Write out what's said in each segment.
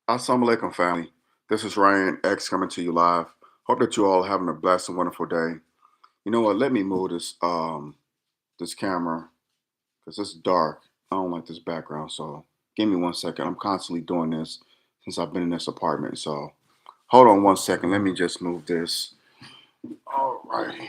Assalamu alaikum, family. This is Ryan X coming to you live. Hope that you all are having a blessed and wonderful day. You know what? Let me move this camera because it's dark. I don't like this background, so give me 1 second. I'm constantly doing this since I've been in this apartment. So hold on 1 second. Let me just move this. All right.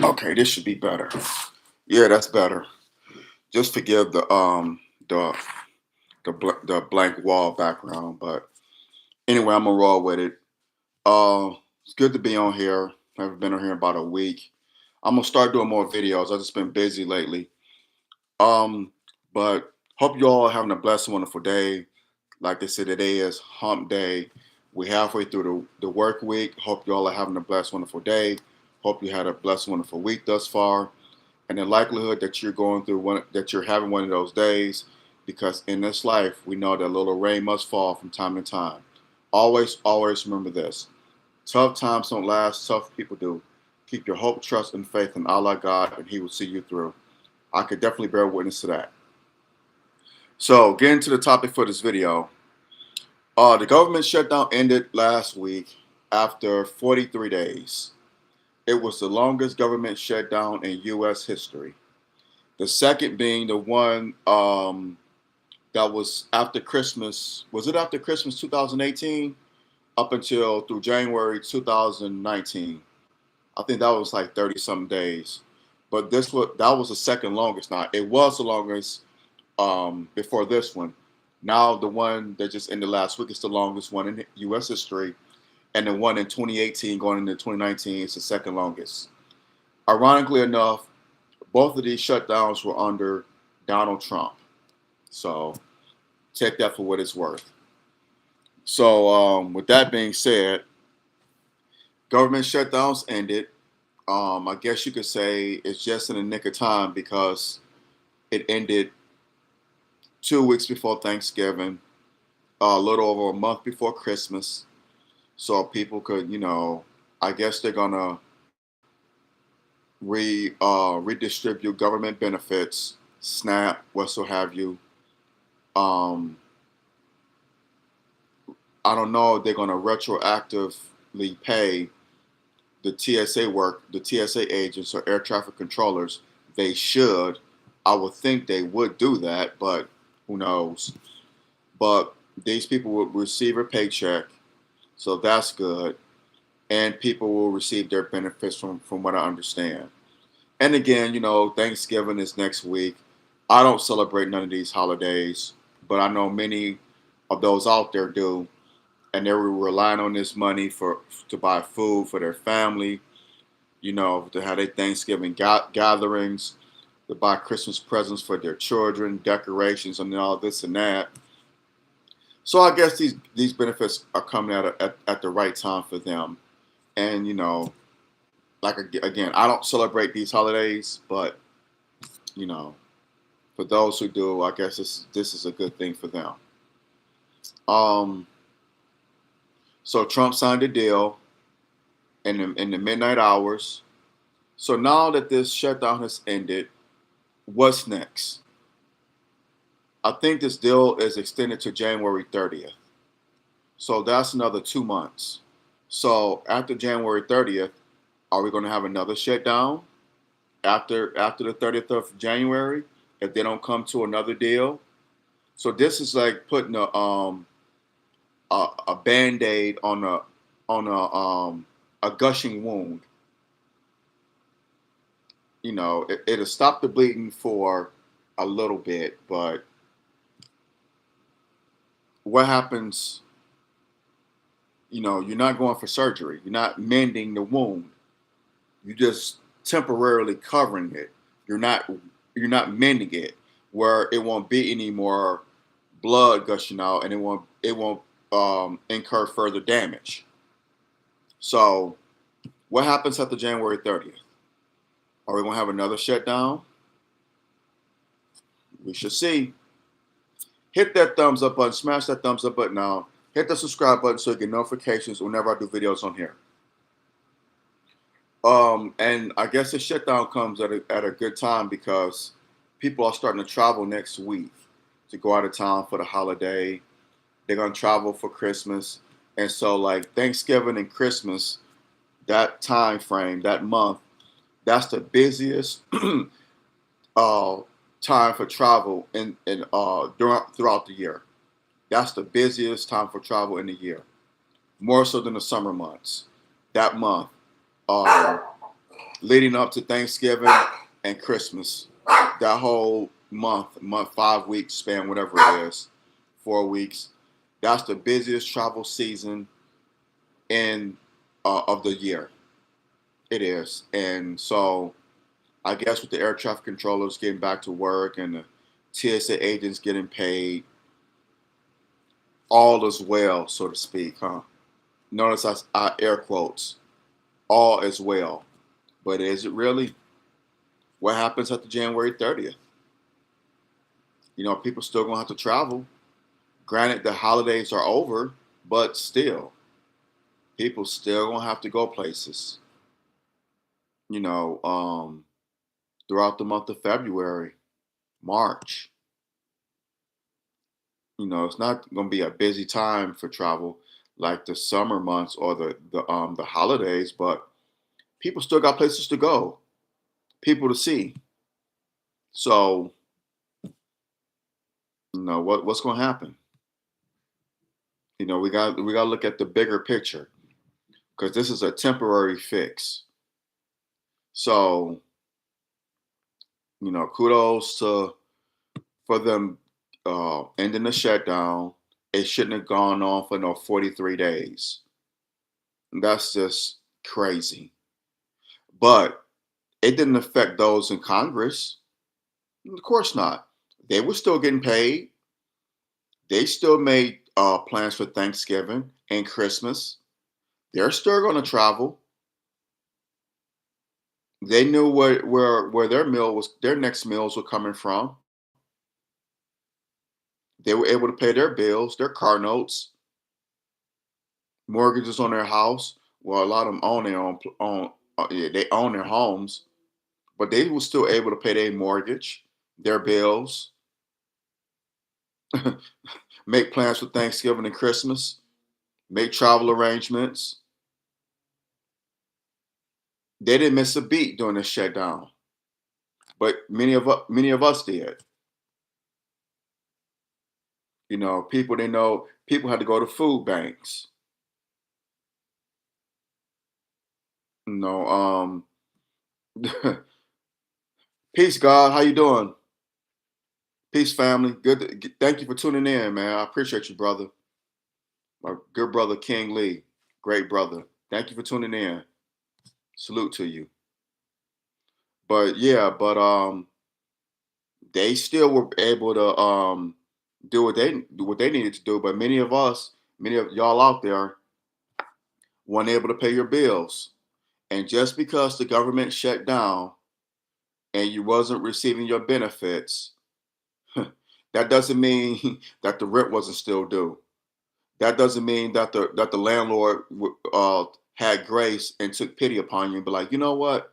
Okay, this should be better. Yeah, that's better. Just forgive the the blank wall background, but anyway, I'm gonna roll with it. It's good to be on here. I haven't been on here in about a week. I'm gonna start doing more videos. I've just been busy lately. Um, but hope you all are having a blessed, wonderful day. Like they said, today is Hump Day. We're halfway through the work week. Hope you all are having a blessed, wonderful day. Hope you had a blessed, wonderful week thus far. And the likelihood that you're going through that you're having one of those days, because in this life we know that little rain must fall from time to time. Always, always remember this. Tough times don't last, tough people do. Keep your hope, trust, and faith in Allah God, and He will see you through. I could definitely bear witness to that. So, getting to the topic for this video, the government shutdown ended last week after 43 days. It was the longest government shutdown in U.S. history. The second being the one that was after Christmas. Was it after Christmas 2018? Up until through January 2019. I think that was like 30 some days. But that was the second longest. Now it was the longest before this one. Now the one that just ended last week is the longest one in U.S. history, and the one in 2018 going into 2019 is the second longest. Ironically enough, both of these shutdowns were under Donald Trump. So take that for what it's worth. So with that being said, government shutdowns ended. I guess you could say it's just in the nick of time because it ended 2 weeks before Thanksgiving, a little over a month before Christmas, so people could, I guess they're gonna redistribute government benefits, SNAP, what so have you. Um, I don't know if they're gonna retroactively pay the TSA agents or air traffic controllers. They should. I would think they would do that, but who knows? But these people will receive a paycheck, so that's good. And people will receive their benefits from what I understand. And again, Thanksgiving is next week. I don't celebrate none of these holidays, but I know many of those out there do, and they're relying on this money to buy food for their family, to have their Thanksgiving gatherings, to buy Christmas presents for their children, decorations, and all this and that. So I guess these benefits are coming at the right time for them. And like again, I don't celebrate these holidays, but you know, for those who do, I guess this is a good thing for them. Um, so Trump signed a deal in the midnight hours. So now that this shutdown has ended, what's next? I think this deal is extended to January 30th. So that's another 2 months. So after January 30th, are we going to have another shutdown after the 30th of January if they don't come to another deal? So this is like putting a band-aid on a gushing wound. It'll stop the bleeding for a little bit, but what happens? You're not going for surgery. You're not mending the wound. You're just temporarily covering it. You're not you're not mending it where it won't be any more blood gushing out, and it won't incur further damage. So What happens after January 30th? Are we going to have another shutdown? We should see. Hit that thumbs up button, smash that thumbs up button now. Hit the subscribe button so you get notifications whenever I do videos on here. And I guess the shutdown comes at a good time because people are starting to travel next week to go out of town for the holiday. They're gonna travel for Christmas, and so like Thanksgiving and Christmas, that time frame, that month, that's the busiest uh, time for travel throughout the year. That's the busiest time for travel in the year, more so than the summer months. That month, um, leading up to Thanksgiving and Christmas, that whole month, 5 weeks span, whatever it is, 4 weeks. That's the busiest travel season in of the year. It is, and so I guess with the air traffic controllers getting back to work and the TSA agents getting paid, all is well, so to speak, huh? Notice I air quotes, all is well. But is it really? What happens after January 30th? People still gonna have to travel. Granted, the holidays are over, but still, people still gonna have to go places. You know, um, Throughout the month of February, March. It's not gonna be a busy time for travel like the summer months or the holidays, but people still got places to go, people to see. So, what's gonna happen? We got to look at the bigger picture because this is a temporary fix. So, kudos to for them ending the shutdown. It shouldn't have gone on for no 43 days. That's just crazy. But it didn't affect those in Congress. Of course not. They were still getting paid. They still made plans for Thanksgiving and Christmas. They're still going to travel. They knew where their next meals were coming from. They were able to pay their bills, their car notes, mortgages on their house. Well, a lot of them own their yeah, they own their homes, but they were still able to pay their mortgage, their bills, make plans for Thanksgiving and Christmas, make travel arrangements. They didn't miss a beat during the shutdown, but many of us did. People had to go to food banks. You know, peace, God. How you doing? Peace, family. Good. Thank you for tuning in, man. I appreciate you, brother. My good brother, King Lee. Great brother. Thank you for tuning in. Salute to you. But yeah, they still were able to do what they needed to do. But many of y'all out there weren't able to pay your bills. And just because the government shut down and you wasn't receiving your benefits, that doesn't mean that the rent wasn't still due. That doesn't mean that the landlord had grace and took pity upon you and be like, you know what?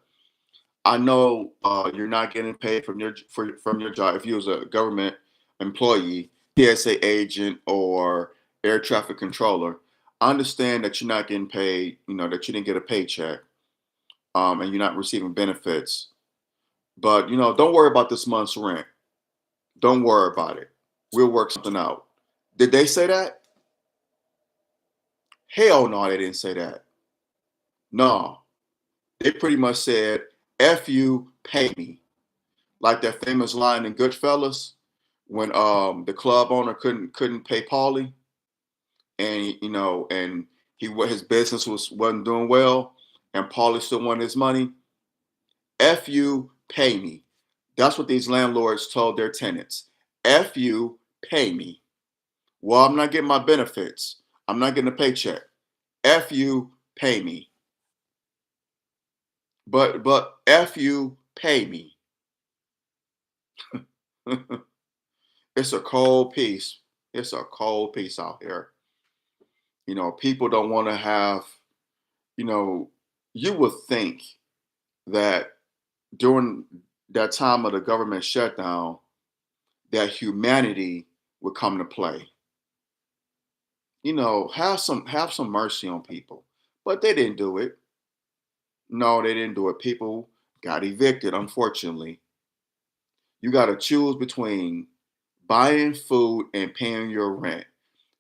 I know you're not getting paid from your job. If you was a government employee, TSA agent, or air traffic controller, I understand that you're not getting paid. That you didn't get a paycheck, and you're not receiving benefits. But don't worry about this month's rent. Don't worry about it. We'll work something out. Did they say that? Hell no, they didn't say that. No, they pretty much said, "F you, pay me." Like that famous line in Goodfellas when the club owner couldn't pay Paulie, and his business wasn't doing well, and Paulie still wanted his money. F you, pay me. That's what these landlords told their tenants. F you, pay me. Well, I'm not getting my benefits. I'm not getting a paycheck. F you, pay me. but F you, pay me. It's a cold piece. It's a cold piece out here. People don't want to have, you know, you would think that during that time of the government shutdown, that humanity would come to play. Have some mercy on people. But they didn't do it. No, they didn't do it. People got evicted, unfortunately. You got to choose between buying food and paying your rent.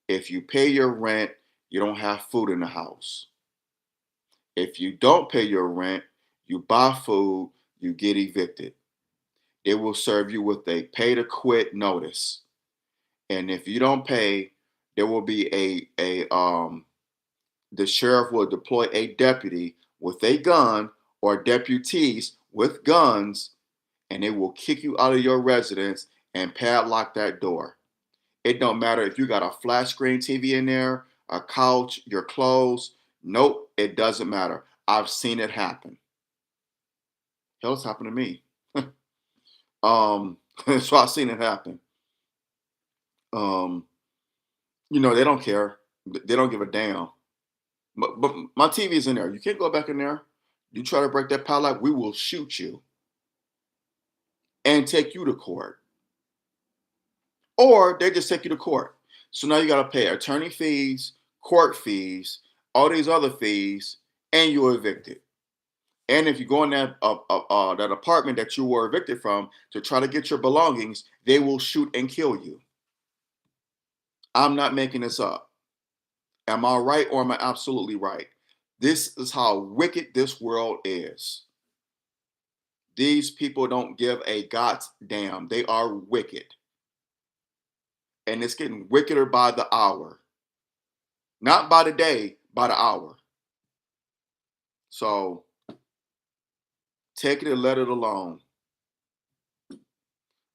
If you pay your rent, you don't have food in the house. If you don't pay your rent, you buy food, you get evicted. It will serve you with a pay to quit notice. And if you don't pay, there will be the sheriff will deploy a deputy with a gun or deputies with guns, and they will kick you out of your residence and padlock that door. It don't matter if you got a flat screen TV in there, a couch, your clothes. Nope, it doesn't matter. I've seen it happen. Hell, it's happened to me. um, so I've seen it happen. Um, they don't care. They don't give a damn. But my TV is in there. You can't go back in there. You try to break that padlock, we will shoot you and take you to court. Or they just take you to court. So now you got to pay attorney fees, court fees, all these other fees, and you're evicted. And if you go in that apartment that you were evicted from to try to get your belongings, they will shoot and kill you. I'm not making this up. Am I right or am I absolutely right? This is how wicked this world is. These people don't give a god's damn. They are wicked. And it's getting wickeder by the hour. Not by the day, by the hour. So take it and let it alone.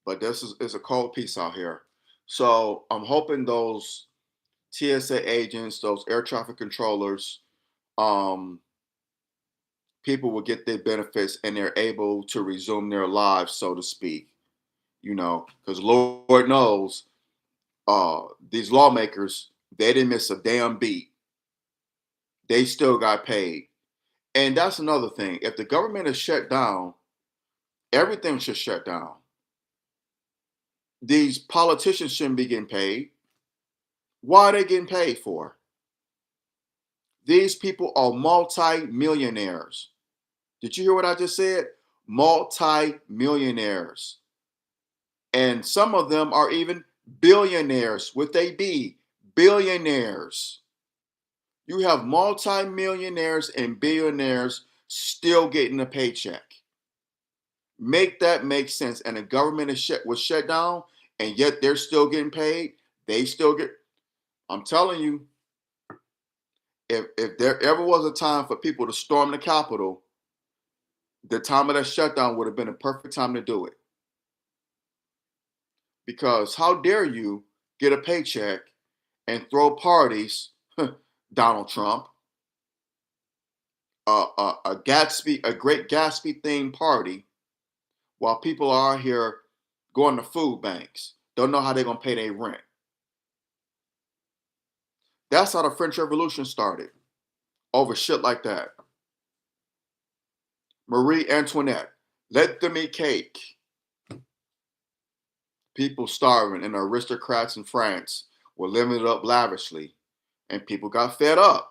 But this is a cold piece out here. So I'm hoping those TSA agents, those air traffic controllers, um, people will get their benefits and they're able to resume their lives, so to speak. Because Lord knows, these lawmakers, they didn't miss a damn beat. They still got paid. And that's another thing. If the government is shut down, everything should shut down. These politicians shouldn't be getting paid. Why are they getting paid for? These people are multi-millionaires. Did you hear what I just said? Multi-millionaires. And some of them are even billionaires with a B. Billionaires. You have multi-millionaires and billionaires still getting a paycheck. Make that make sense. And the government was shut down, and yet they're still getting paid. They still get. I'm telling you, if there ever was a time for people to storm the Capitol, the time of that shutdown would have been a perfect time to do it. Because how dare you get a paycheck and throw parties, Donald Trump, a great Gatsby themed party, while people are here going to food banks, don't know how they're gonna pay their rent. That's how the French Revolution started, over shit like that. Marie Antoinette, let them eat cake. People starving and the aristocrats in France were living it up lavishly, and people got fed up.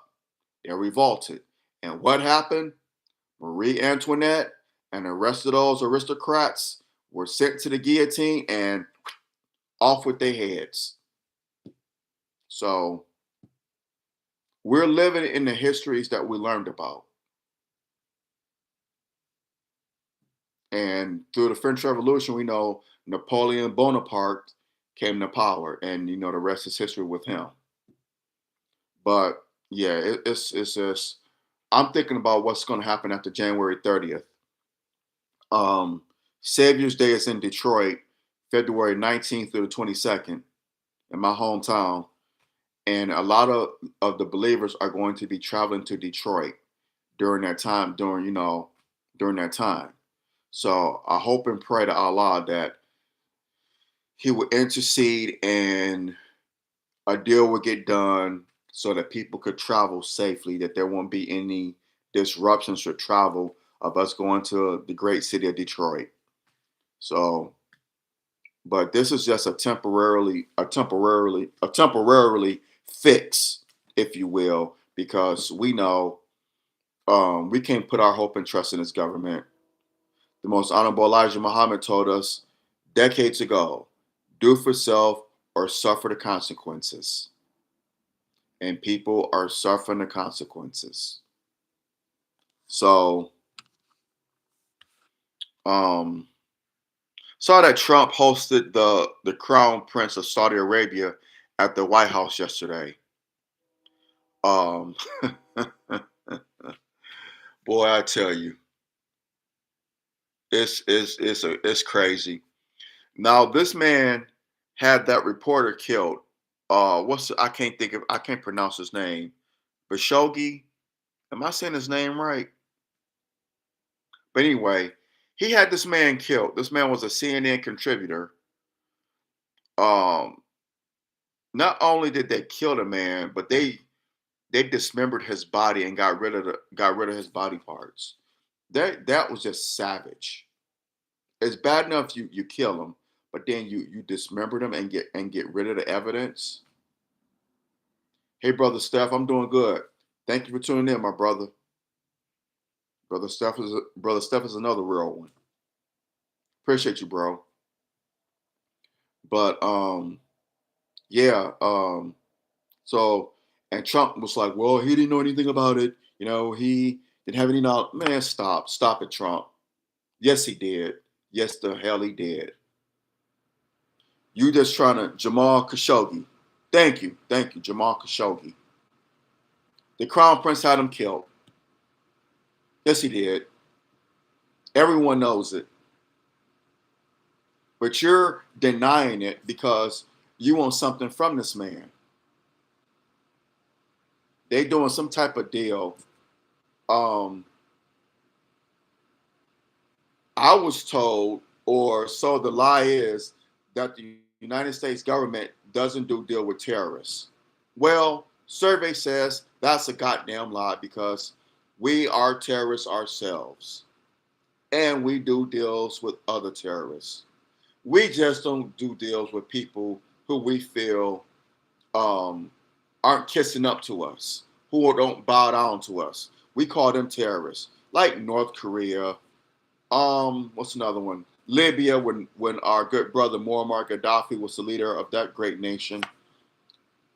They revolted. And what happened? Marie Antoinette and the rest of those aristocrats were sent to the guillotine and off with their heads. So we're living in the histories that we learned about. And through the French Revolution, we know Napoleon Bonaparte came to power, and the rest is history with him. But yeah, it's just I'm thinking about what's going to happen after January 30th. Um, Savior's Day is in Detroit, February 19th through the 22nd, in my hometown, and a lot of the believers are going to be traveling to Detroit during that time, during during that time. So I hope and pray to Allah that He will intercede and a deal will get done so that people could travel safely, that there won't be any disruptions to travel of us going to the great city of Detroit. So, but this is just a temporarily fix, if you will, because we know we can't put our hope and trust in this government. The most honorable Elijah Muhammad told us decades ago, do for self or suffer the consequences. And people are suffering the consequences. So, um, saw that Trump hosted the Crown Prince of Saudi Arabia at the White House yesterday. Um, boy, I tell you, it's crazy. Now, this man had that reporter killed. I can't pronounce his name. Khashoggi. Am I saying his name right? But anyway, he had this man killed. This man was a CNN contributor. Um, Not only did they kill the man, but they dismembered his body and got rid of his body parts. That was just savage. It's bad enough you kill him, but then you dismember them and get rid of the evidence. Hey, brother Steph, I'm doing good. Thank you for tuning in, my brother. Brother Steph is another real one. Appreciate you, bro. But yeah. So and Trump was like, well, he didn't know anything about it. He didn't have any knowledge. Man, stop it, Trump. Yes, he did. Yes, the hell he did. You just trying to Jamal Khashoggi. Thank you, Jamal Khashoggi. The crown prince had him killed. Yes, he did. Everyone knows it. But you're denying it because you want something from this man. They doing some type of deal. Um, I was told, or so the lie is, that the United States government doesn't do deal with terrorists. Well, survey says that's a goddamn lie because we are terrorists ourselves, and we do deals with other terrorists. We just don't do deals with people who we feel um, aren't kissing up to us, who don't bow down to us. We call them terrorists, like North Korea. What's another one? Libya, when our good brother Muammar Gaddafi was the leader of that great nation,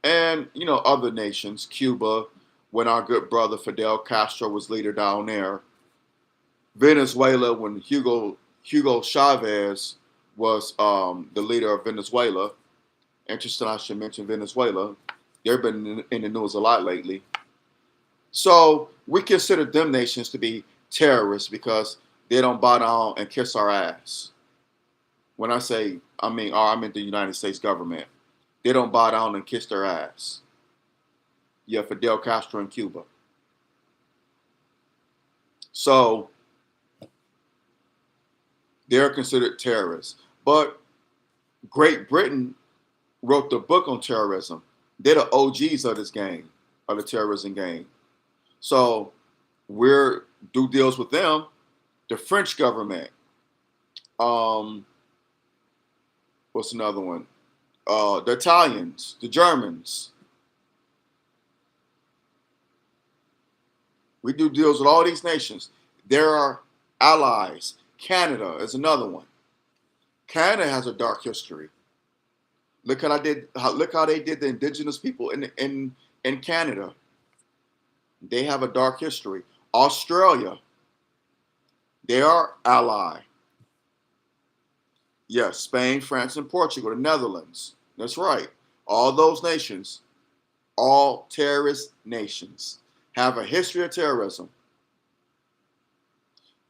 and other nations. Cuba, when our good brother Fidel Castro was leader down there. Venezuela, when Hugo Chavez was the leader of Venezuela. Interesting, I should mention Venezuela. They've been in the news a lot lately. So we consider them nations to be terrorists because they don't bow down and kiss our ass. When I say, I mean the United States government. They don't bow down and kiss their ass. Yeah, Fidel Castro in Cuba. So they're considered terrorists. But Great Britain wrote the book on terrorism. They're the OGs of this game, of the terrorism game. So we're do deals with them. The French government. Um, what's another one? The Italians, the Germans. We do deals with all these nations. There are allies. Canada is another one. Canada has a dark history. Look how they did the indigenous people in Canada. They have a dark history. Australia, they are ally. Yes, Spain, France, and Portugal, the Netherlands. That's right. All those nations, all terrorist nations, have a history of terrorism.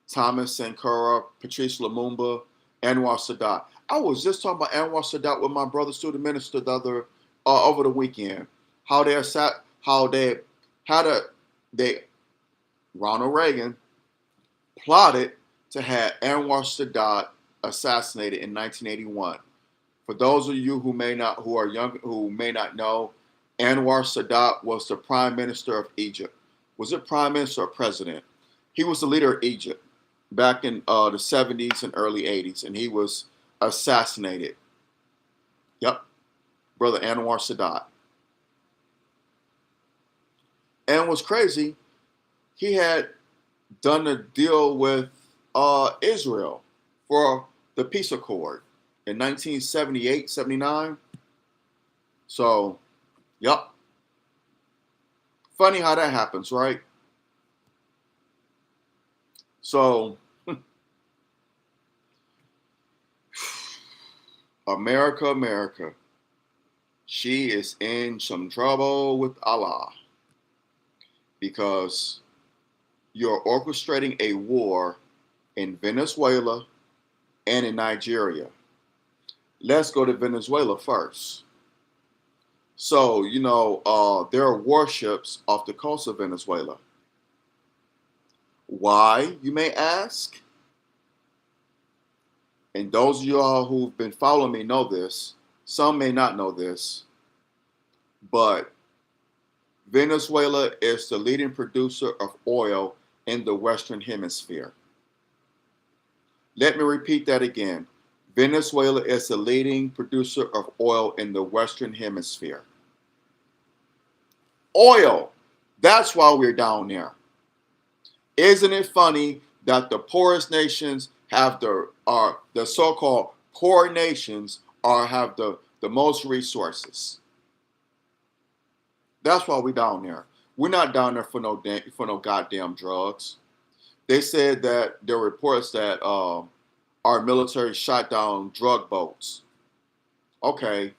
Thomas Sankara, Patrice Lumumba, Anwar Sadat. I was just talking about Anwar Sadat with my brother, student minister, over the weekend. How they how they had a they Ronald Reagan plotted to have Anwar Sadat assassinated in 1981. For those of you who are young, who may not know, Anwar Sadat was the prime minister of Egypt. Was it prime minister or president? He was the leader of Egypt back in the 70s and early 80s, and he was assassinated. Yep, brother Anwar Sadat. And what's crazy, he had done a deal with Israel for the peace accord in 1978, 79. So, yep. Funny how that happens, right? So, America, America, she is in some trouble with Allah because you're orchestrating a war in Venezuela and in Nigeria. Let's go to Venezuela first. So, there are warships off the coast of Venezuela. Why, you may ask? And those of y'all who've been following me know this. Some may not know this, but Venezuela is the leading producer of oil in the Western Hemisphere. Let me repeat that again. Venezuela is the leading producer of oil in the Western Hemisphere. Oil. That's why we're down there. Isn't it funny that the poorest nations have the so-called poor nations have the most resources? That's why we're down there. We're not down there for no goddamn drugs. They said that there were reports that our military shot down drug boats. Okay,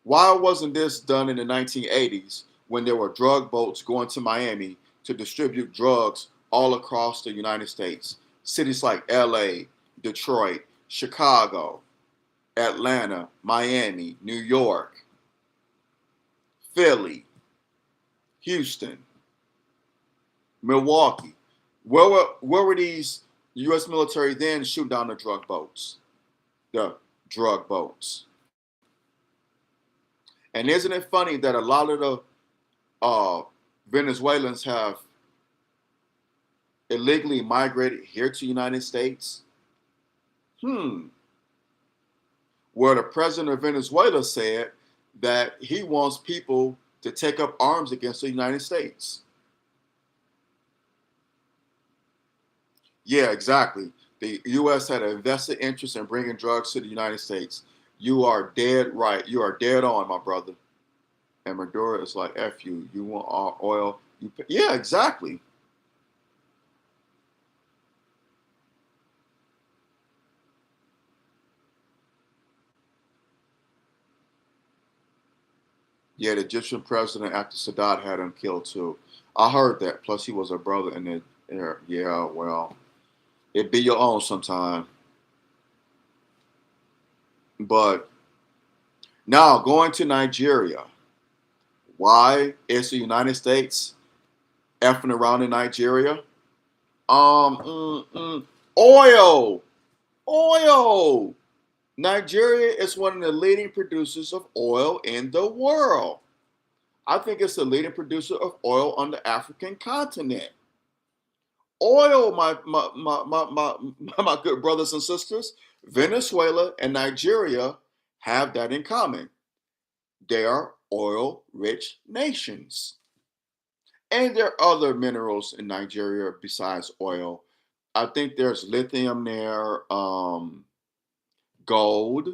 why wasn't this done in the 1980s when there were drug boats going to Miami to distribute drugs all across the United States? Cities like LA, Detroit, Chicago, Atlanta, Miami, New York, Philly, Houston, Milwaukee. Where were these U.S. military then shooting down the drug boats? The drug boats. And isn't it funny that a lot of the Venezuelans have illegally migrated here to the United States? Where the president of Venezuela said that he wants people to take up arms against the United States. Yeah, exactly. The U.S. had a vested interest in bringing drugs to the United States. You are dead right. You are dead on, my brother. And Maduro is like, F you. You want our oil? Yeah, exactly. Yeah, the Egyptian president after Sadat had him killed too. I heard that. Plus, he was a brother in the air. Yeah, well, it be your own sometime. But now going to Nigeria. Why is the United States effing around in Nigeria? Oil, oil. Nigeria is one of the leading producers of oil in the world. I think it's the leading producer of oil on the African continent. Oil, my good brothers and sisters, Venezuela and Nigeria have that in common. They are oil-rich nations. And there are other minerals in Nigeria besides oil. I think there's lithium there, gold,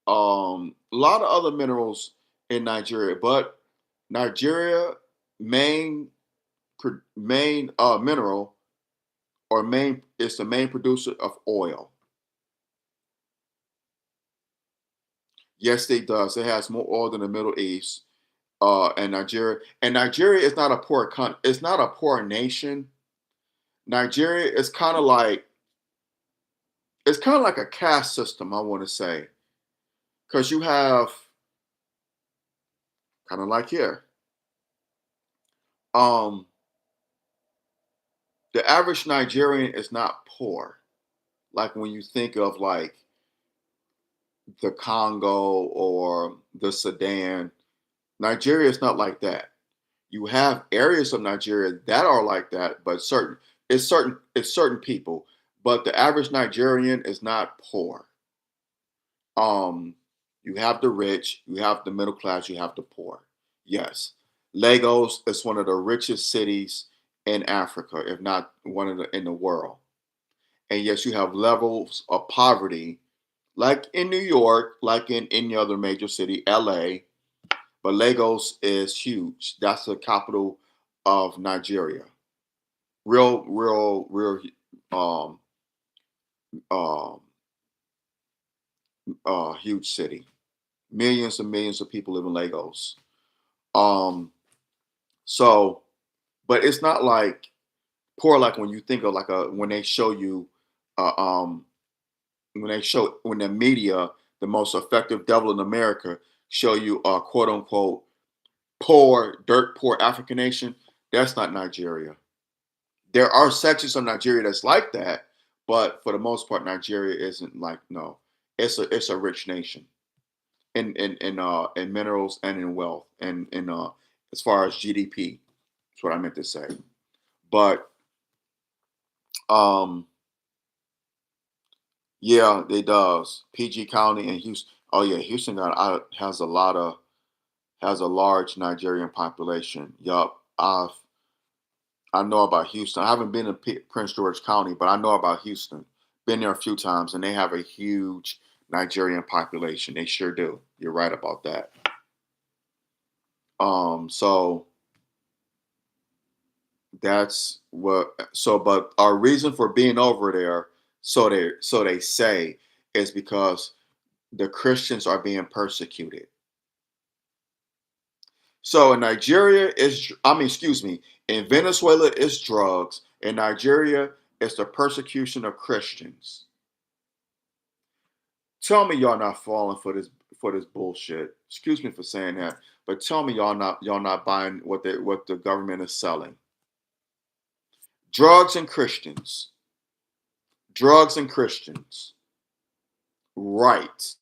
a lot of other minerals in Nigeria. But Nigeria main mineral or main is the main producer of oil. Yes, it does. It has more oil than the Middle East and Nigeria. And Nigeria is not a poor It's not a poor nation. Nigeria is kind of like a caste system, I want to say, because you have kind of like here. Um, The average Nigerian is not poor. Like when you think of like the Congo or the Sudan, Nigeria is not like that. You have areas of Nigeria that are like that, but certain people. But the average Nigerian is not poor. Um, you have the rich, you have the middle class, you have the poor. Yes, Lagos is one of the richest cities in Africa, if not one of the in the world. And yes, you have levels of poverty, like in New York, like in any other major city, LA. But Lagos is huge. That's the capital of Nigeria. Real, um, um, huge city. Millions and millions of people live in Lagos. Um, so, but it's not like poor like when you think of like a when they show you, uh, um, when the media, the most effective devil in America, show you a quote unquote poor, dirt poor African nation. That's not Nigeria. There are sections of Nigeria that's like that, but for the most part, Nigeria isn't like no. It's a rich nation in minerals and in wealth and in as far as GDP. That's what I meant to say. But um, yeah, it does. PG County and Houston. Oh yeah, Houston has a large Nigerian population. Yup, I know about Houston. I haven't been to Prince George County, but I know about Houston. Been there a few times, and they have a huge Nigerian population. They sure do. You're right about that. So that's what. So, but our reason for being over there, so they say, is because the Christians are being persecuted. So in Nigeria is, I mean, excuse me, in Venezuela is drugs. In Nigeria, it's the persecution of Christians. Tell me y'all not falling for this bullshit. Excuse me for saying that, but tell me y'all not buying what the government is selling. Drugs and Christians. Drugs and Christians. Right.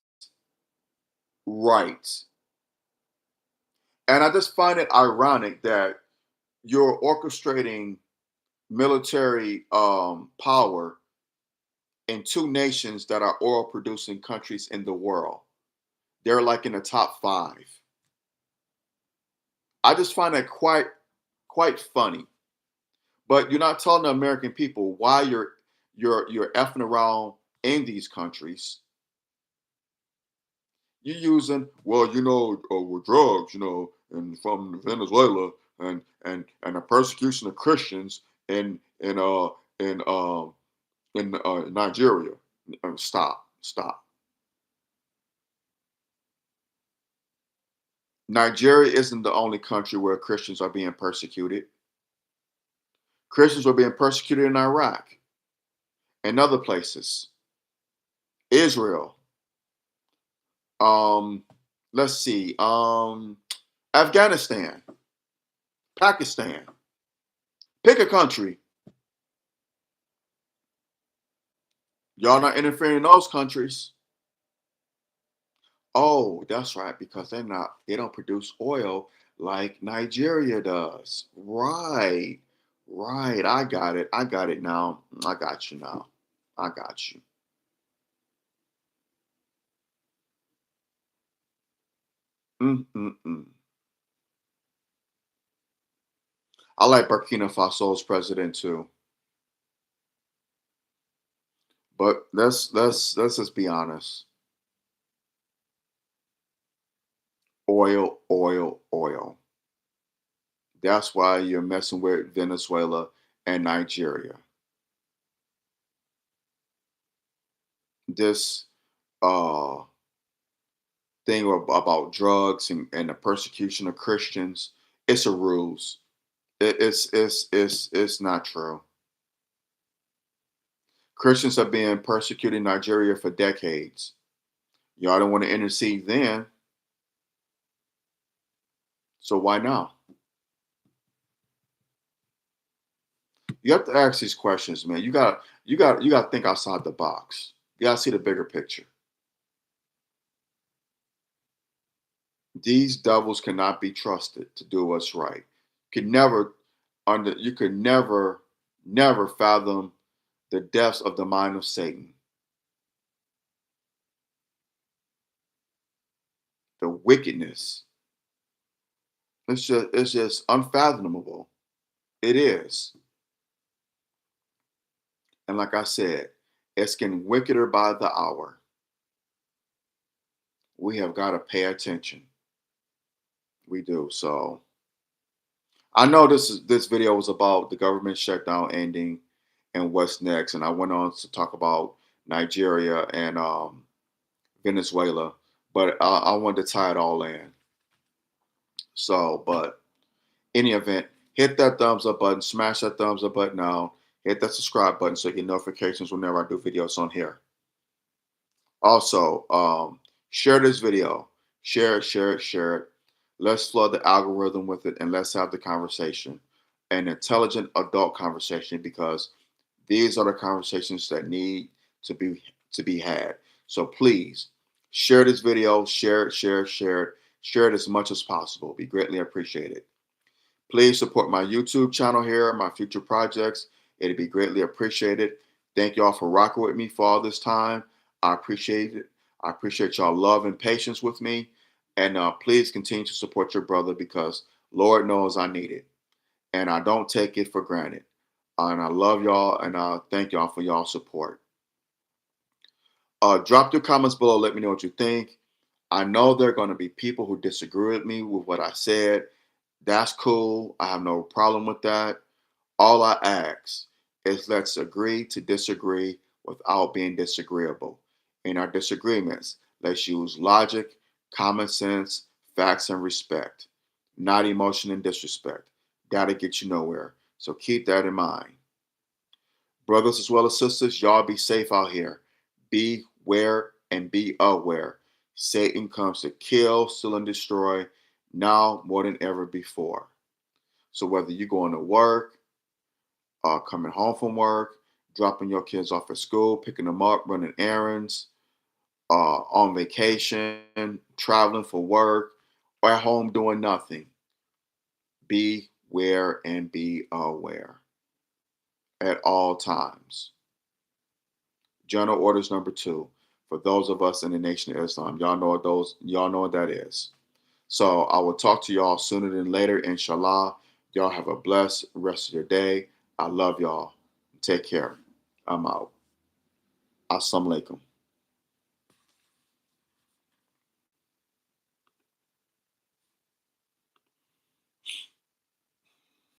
Right. And I just find it ironic that you're orchestrating military power in two nations that are oil producing countries in the world. They're like in the top five. I just find that quite funny. But you're not telling the American people why you're effing around in these countries. You're using, well, with drugs, and from Venezuela and the persecution of Christians in Nigeria. Stop. Nigeria isn't the only country where Christians are being persecuted. Christians are being persecuted in Iraq and other places. Israel. Um, let's see. Afghanistan, Pakistan. Pick a country. Y'all not interfering in those countries. Oh, that's right, because they don't produce oil like Nigeria does. Right. Right. I got it. I got it now. I got you now. I got you. Mm-mm-mm. I like Burkina Faso's president too. But let's just be honest. Oil, oil, oil. That's why you're messing with Venezuela and Nigeria. This uh thing about drugs and the persecution of Christians, it's a ruse. It's not true. Christians have been persecuted in Nigeria for decades. Y'all don't want to intercede then, so why now? You have to ask these questions, man. You got to think outside the box. You got to see the bigger picture. These devils cannot be trusted to do what's right. Could never you could never fathom the depths of the mind of Satan. The wickedness. It's just unfathomable. It is. And like I said, it's getting wickeder by the hour. We have got to pay attention. We do. So I know this video was about the government shutdown ending and what's next, and I went on to talk about Nigeria and Venezuela, but I wanted to tie it all in. So, but any event, hit that thumbs up button, smash that thumbs up button now, hit that subscribe button so you get notifications whenever I do videos on here. Also, share this video, share it, share it, share it. Let's flood the algorithm with it, and let's have the conversation, an intelligent adult conversation, because these are the conversations that need to be had. So please share this video, share it, share it, share it, share it as much as possible. Be greatly appreciated. Please support my YouTube channel here, my future projects. It'd be greatly appreciated. Thank y'all for rocking with me for all this time. I appreciate it. I appreciate y'all love and patience with me. And please continue to support your brother, because Lord knows I need it. And I don't take it for granted. And I love y'all, and I thank y'all for y'all support. Drop your comments below. Let me know what you think. I know there are going to be people who disagree with me with what I said. That's cool. I have no problem with that. All I ask is let's agree to disagree without being disagreeable. In our disagreements, let's use logic, common sense, facts, and respect, not emotion and disrespect. That'll get you nowhere. So keep that in mind. Brothers as well as sisters, y'all be safe out here. Beware and be aware. Satan comes to kill, steal, and destroy now more than ever before. So whether you're going to work, coming home from work, dropping your kids off at school, picking them up, running errands, on vacation, traveling for work, or at home doing nothing, beware and be aware at all times. General Orders number 2 for those of us in the Nation of Islam. Y'all know what those. Y'all know what that is. So I will talk to y'all sooner than later, inshallah. Y'all have a blessed rest of your day. I love y'all. Take care. I'm out. Assalamu alaikum.